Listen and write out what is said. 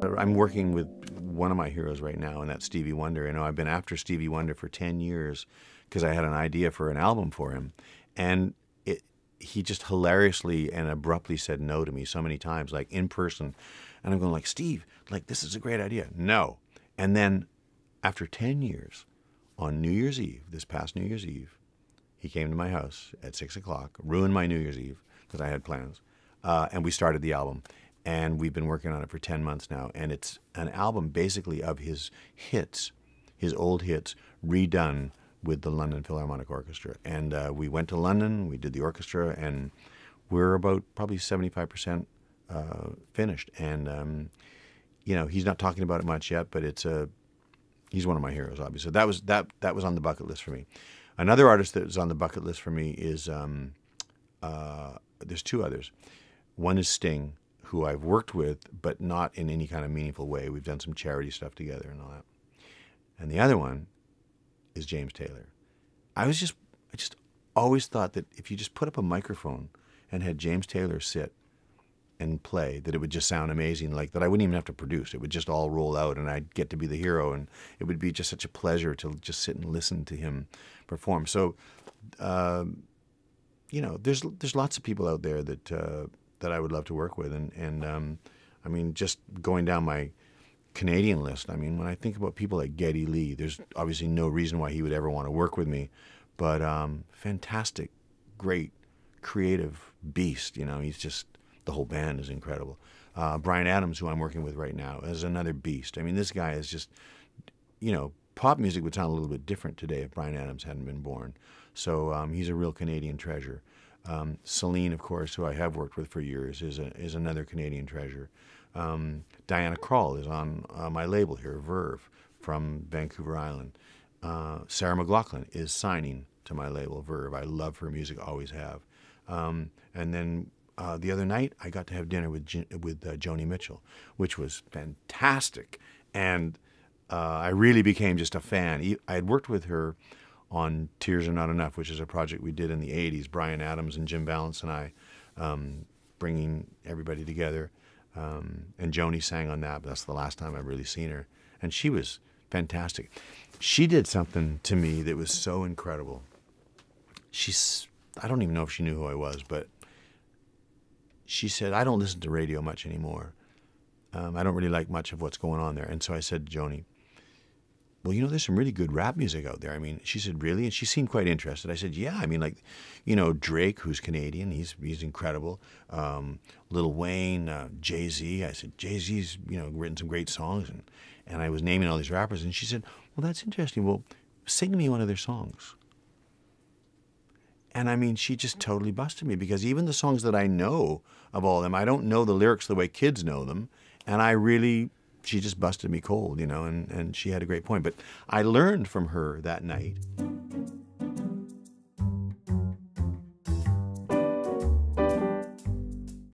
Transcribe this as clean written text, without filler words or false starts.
I'm working with one of my heroes right now, and that's Stevie Wonder. You know, I've been after Stevie Wonder for 10 years because I had an idea for an album for him. And he just hilariously and abruptly said no to me so many times, like in person. And I'm going like, Steve, like, this is a great idea. No. And then after 10 years, on New Year's Eve, this past New Year's Eve, he came to my house at 6 o'clock, ruined my New Year's Eve because I had plans. And we started the album. And we've been working on it for 10 months now. And it's an album basically of his hits, his old hits, redone with the London Philharmonic Orchestra. And we went to London, we did the orchestra, and we're about probably 75% finished. And, you know, he's not talking about it much yet, but he's one of my heroes, obviously. That was on the bucket list for me. Another artist that was on the bucket list for me is, there's two others. One is Sting, who I've worked with, but not in any kind of meaningful way. We've done some charity stuff together and all that. And the other one is James Taylor. I just always thought that if you just put up a microphone and had James Taylor sit and play, that it would just sound amazing, like that I wouldn't even have to produce. It would just all roll out and I'd get to be the hero, and it would be just such a pleasure to just sit and listen to him perform. So, you know, there's lots of people out there that I would love to work with. And I mean, just going down my Canadian list, I mean, when I think about people like Geddy Lee, there's obviously no reason why he would ever want to work with me, but fantastic, great, creative beast, you know, he's just, the whole band is incredible. Bryan Adams, who I'm working with right now, is another beast. I mean, this guy is just, you know, pop music would sound a little bit different today if Bryan Adams hadn't been born. So he's a real Canadian treasure. Celine, of course, who I have worked with for years, is another Canadian treasure. Diana Krall is on my label here, Verve, from Vancouver Island. Sarah McLachlan is signing to my label, Verve. I love her music, always have. And then the other night, I got to have dinner with Joni Mitchell, which was fantastic. And I really became just a fan. I had worked with her on Tears Are Not Enough, which is a project we did in the 80s, Bryan Adams and Jim Vallance and I, bringing everybody together. And Joni sang on that, but that's the last time I've really seen her. And she was fantastic. She did something to me that was so incredible. I don't even know if she knew who I was, but she said, I don't listen to radio much anymore. I don't really like much of what's going on there. And so I said to Joni, well, you know, there's some really good rap music out there. I mean, she said, really? And she seemed quite interested. I said, yeah. I mean, like, you know, Drake, who's Canadian, he's incredible. Lil Wayne, Jay-Z. I said, Jay-Z's, you know, written some great songs. And I was naming all these rappers. And she said, well, that's interesting. Well, sing me one of their songs. And I mean, she just totally busted me, because even the songs that I know of all of them, I don't know the lyrics the way kids know them. And she just busted me cold, you know, and she had a great point. But I learned from her that night